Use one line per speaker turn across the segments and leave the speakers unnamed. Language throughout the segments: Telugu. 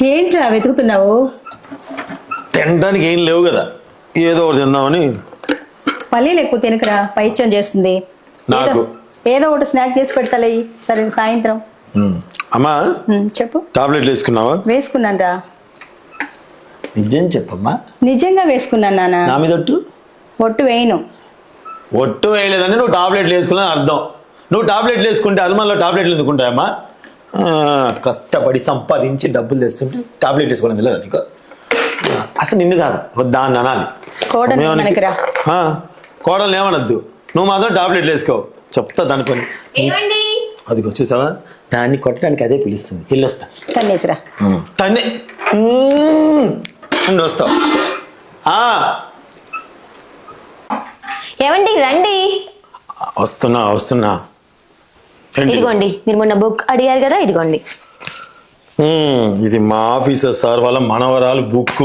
ఏంట్రా వెతుకుతున్నావు?
తినడానికి ఏం లేవు కదా, ఏదో ఒకటి తిందామని.
పల్లీలు ఎక్కువ తినకరా, పైత్యం చేస్తుంది.
నాకు
ఏదో ఒకటి స్నాక్ చేసి పెడతాలే. సరే సాయంత్రం.
అమ్మా
చెప్పు.
టాబ్లెట్లు వేసుకున్నావా?
వేసుకున్నాను రా.
నిజం చెప్పమ్మా.
నిజంగా వేసుకున్నాను నాన్న.
నా మీద
ఒట్టు వేయను.
ఒట్టు వేయలేదంటే నువ్వు టాబ్లెట్లు వేసుకున్నా అర్థం. నువ్వు టాబ్లెట్లు వేసుకుంటే అల్మాన్లో టాబ్లెట్లు ఎందుకుంటాయమ్మా? కష్టపడి సంపాదించి డబ్బులు తెస్తుంటే టాబ్లెట్ వేసుకోవడం తెలియదు నీకు? అసలు నిన్ను కాదు, దాన్ని అనాలి. కోడలు ఏమనద్దు, నువ్వు మాత్రం టాబ్లెట్లు వేసుకో. చెప్తా దాని పని. అది వచ్చేసావా, దాన్ని కొట్టడానికి అదే పిలుస్తుంది. వెళ్ళొస్తా.
తన్నేసిరా.
తన్నే వస్తావు.
ఏమండి రండి.
వస్తున్నా.
ఇదిగోండి, మీరు మొన్న బుక్ అడిగారు కదా, ఇదిగోండి.
ఇది మా ఆఫీసర్ సార్ వాళ్ళ మనవరాలు బుక్.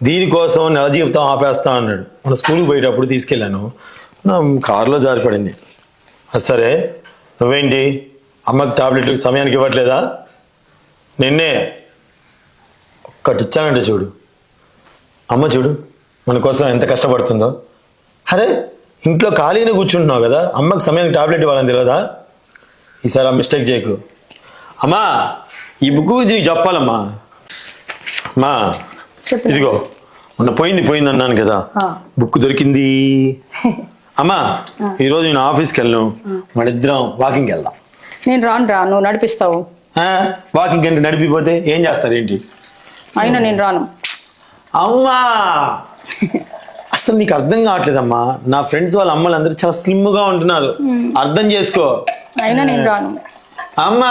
దీనికోసం నెల జీవితం ఆపేస్తా అన్నాడు. మన స్కూల్కి పోయేటప్పుడు తీసుకెళ్ళాను, నా కారులో జారిపడింది. సరే నువ్వేంటి అమ్మకి టాబ్లెట్లకు సమయానికి ఇవ్వట్లేదా? నిన్నే ఒక్కటి ఇచ్చానంటే చూడు, అమ్మ చూడు మన కోసం ఎంత కష్టపడుతుందో. అరే ఇంట్లో ఖాళీనే కూర్చుంటున్నావు కదా, అమ్మకి సమయానికి టాబ్లెట్ ఇవ్వాలని తెలియదా? ఈసారి ఆ మిస్టేక్ చేయకు. అమ్మా ఈ బుక్ గురించి చెప్పాలమ్మా. అమ్మా ఇదిగో మొన్న పోయింది అన్నాను కదా, బుక్ దొరికింది. అమ్మా ఈరోజు నేను ఆఫీస్కి వెళ్ళను, మన ఇద్దరం వాకింగ్కి వెళ్దాం.
నేను రాను. నువ్వు నడిపిస్తావు.
వాకింగ్ అంటే నడిపిపోతే ఏం చేస్తారు ఏంటి?
అయినా నేను రాను.
అమ్మా అసలు నీకు అర్థం కావట్లేదమ్మా, నా ఫ్రెండ్స్ వాళ్ళ అమ్మలు అందరూ చాలా స్లిమ్గా ఉంటున్నారు, అర్థం చేసుకో.
అయినా నేను రాను.
అమ్మా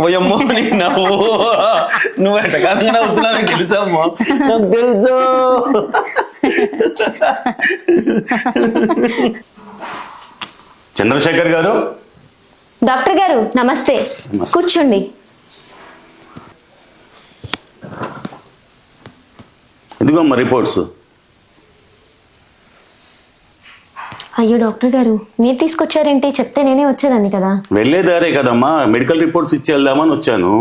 ఓయమ్మో నువ్వు ఎట్టకాలంగా నవ్వుతున్నా నాకు తెలుసమ్మా, నాకు తెలుసు.
చంద్రశేఖర్ గారు.
డాక్టర్ గారు నమస్తే. కూర్చోండి.
ఇదిగోమ్మా రిపోర్ట్స్.
అయ్యో డాక్టర్ గారు, మీరు తీసుకొచ్చారేంటి? చెప్తే నేనే వచ్చేదాన్ని కదా.
వెళ్ళేదారే కదమ్మా, మెడికల్ రిపోర్ట్స్ ఇచ్చి వెళ్దామని వచ్చాను.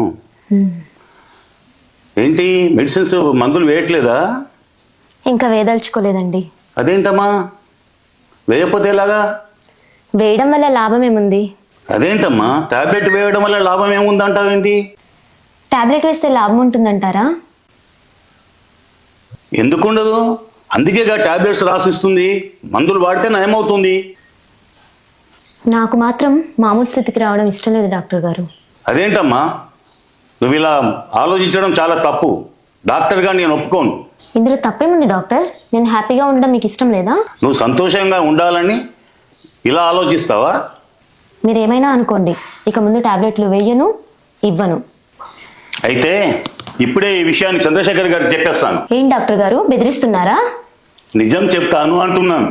ఏంటి మెడిసిన్స్ మందులు వేయట్లేదా?
ఇంకా వేయదలుచుకోలేదండి.
అదేంటమ్మా, వేయకపోతే ఎలాగా?
వేయడం వల్ల లాభం ఏముంది?
అదేంటమ్మా, టాబ్లెట్ వేయడం వల్ల లాభం ఏముందంటావేంటి?
టాబ్లెట్ వేస్తే లాభం ఉంటుందంటారా?
ఎందుకుండదు, అందుకేగా టాబ్లెట్స్ రాసిస్తుంది. మందులు వాడితే నయమవుతుంది.
నాకు మాత్రం మామూలు స్థితికి రావడం ఇష్టం లేదు డాక్టర్ గారు.
అదేంటమ్మా, నువ్వు ఇలా ఆలోచించడం చాలా తప్పు. డాక్టర్గా నేను ఒప్పుకోను.
ఇందులో తప్పేముంది డాక్టర్? నేను హ్యాపీగా ఉండడం మీకు ఇష్టం లేదా?
నువ్వు సంతోషంగా ఉండాలని ఇలా ఆలోచిస్తావా?
మీరేమైనా అనుకోండి, ఇక ముందు టాబ్లెట్లు వేయను, ఇవ్వను.
అయితే ఇప్పుడే ఈ విషయాన్ని చంద్రశేఖర్ గారికి చెప్పేస్తాను.
ఏం డాక్టర్ గారు బెదిరిస్తున్నారా?
నిజం చెప్తాను అంటున్నాను.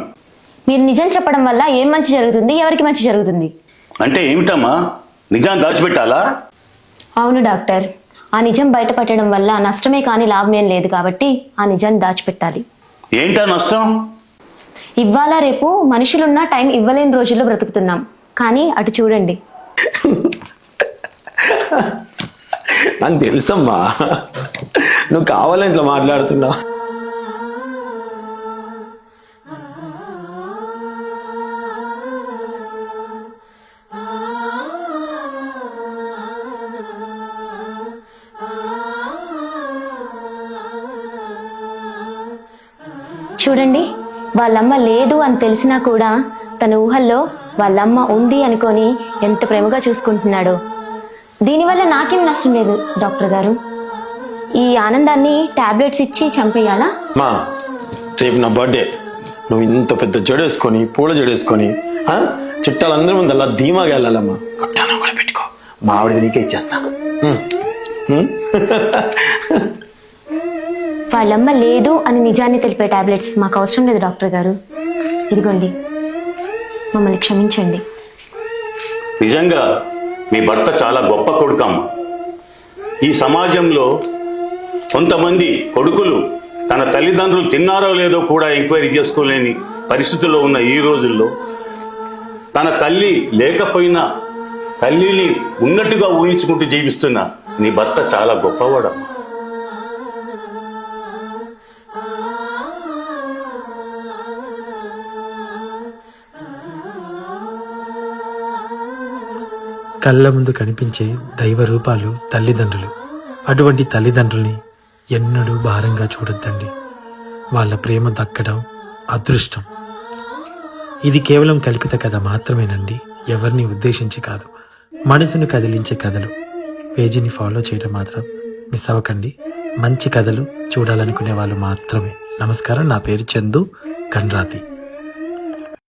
మీరు నిజం చెప్పడం వల్ల ఏం మంచి జరుగుతుంది, ఎవరికి మంచి జరుగుతుంది?
అంటే ఏమిటమ్మా, నిజాన్ని దాచిపెట్టాలా?
అవును డాక్టర్, ఆ నిజం బయటపడడం వల్ల నష్టమే కానీ లాభమేం లేదు, కాబట్టి ఆ నిజాన్ని దాచిపెట్టాలి.
ఏంటా నష్టం?
ఇవాళ రేపు మనుషులున్న టైం ఇవ్వలేని రోజుల్లో బ్రతుకుతున్నాం. కానీ అటు చూడండి.
నాకు తెలుసమ్మా, నువ్వు కావాలని ఇట్లా మాట్లాడుతున్నావు.
చూడండి, వాళ్ళమ్మ లేదు అని తెలిసినా కూడా తన ఊహల్లో వాళ్ళమ్మ ఉంది అనుకొని ఎంత ప్రేమగా చూసుకుంటున్నాడో. దీనివల్ల నాకేం నష్టం లేదు డాక్టర్ గారు. ఈ ఆనందాన్ని టాబ్లెట్స్ ఇచ్చి చంపేయాలా?
మా రేపు నా బర్త్డే, నువ్వు ఇంత పెద్ద జడేసుకొని పూల జడేసుకొని చుట్టాలందరి ముందు అలా ధీమాగా వెళ్ళాలమ్మా. అట్టాను కూడా పెట్టుకో, మా ఆవిడ నీకే ఇచ్చేస్తా.
వాళ్ళమ్మ లేదు అని నిజాన్ని తెలిపే టాబ్లెట్స్ మాకు అవసరం లేదు డాక్టర్ గారు. ఇదిగోండి, మమ్మల్ని క్షమించండి.
నిజంగా మీ భర్త చాలా గొప్ప కొడుకమ్మ. ఈ సమాజంలో కొంతమంది కొడుకులు తన తల్లిదండ్రులు తిన్నారో లేదో కూడా ఎంక్వైరీ చేసుకోలేని పరిస్థితుల్లో ఉన్న ఈ రోజుల్లో తన తల్లి లేకపోయినా తల్లిని ఉన్నట్టుగా ఊహించుకుంటూ జీవిస్తున్న నీ భర్త చాలా గొప్పవాడమ్మా.
కళ్ళ ముందు కనిపించే దైవ రూపాలు తల్లిదండ్రులు. అటువంటి తల్లిదండ్రుల్ని ఎన్నడూ భారంగా చూడొద్దండి. వాళ్ళ ప్రేమ దక్కడం అదృష్టం. ఇది కేవలం కల్పిత కథ మాత్రమేనండి, ఎవరిని ఉద్దేశించి కాదు. మనసును కదిలించే కథలు. పేజీని ఫాలో చేయడం మాత్రం మిస్ అవ్వకండి. మంచి కథలు చూడాలనుకునే వాళ్ళు మాత్రమే. నమస్కారం, నా పేరు చందు కండ్రాతి.